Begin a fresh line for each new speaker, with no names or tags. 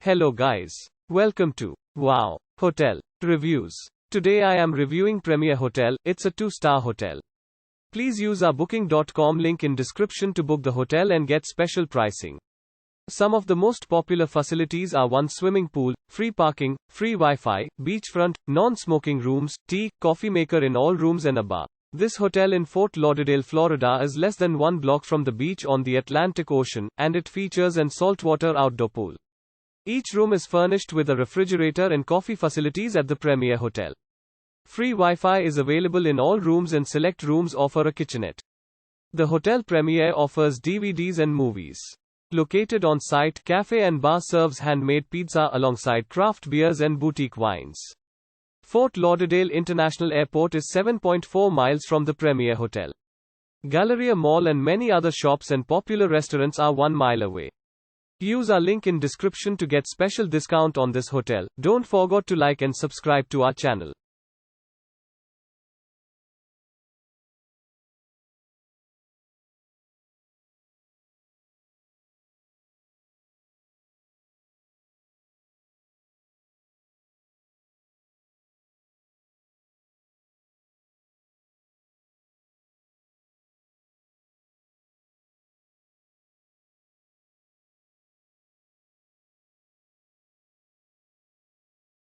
Hello guys. Welcome to Wow Hotel Reviews. Today I am reviewing Premier Hotel. It's a 2-star hotel. Please use our booking.com link in description to book the hotel and get special pricing. Some of the most popular facilities are 1 swimming pool, free parking, free Wi-Fi, beachfront, non-smoking rooms, tea, coffee maker in all rooms and a bar. This hotel in Fort Lauderdale, Florida is less than 1 block from the beach on the Atlantic Ocean, and it features an saltwater outdoor pool. Each room is furnished with a refrigerator and coffee facilities at the Premier Hotel. Free Wi-Fi is available in all rooms and select rooms offer a kitchenette. The Hotel Premier offers DVDs and movies. Located on site, cafe and bar serves handmade pizza alongside craft beers and boutique wines. Fort Lauderdale International Airport is 7.4 miles from the Premier Hotel. Galleria Mall and many other shops and popular restaurants are 1 mile away. Use our link in description to get special discount on this hotel. Don't forget to like and subscribe to our channel.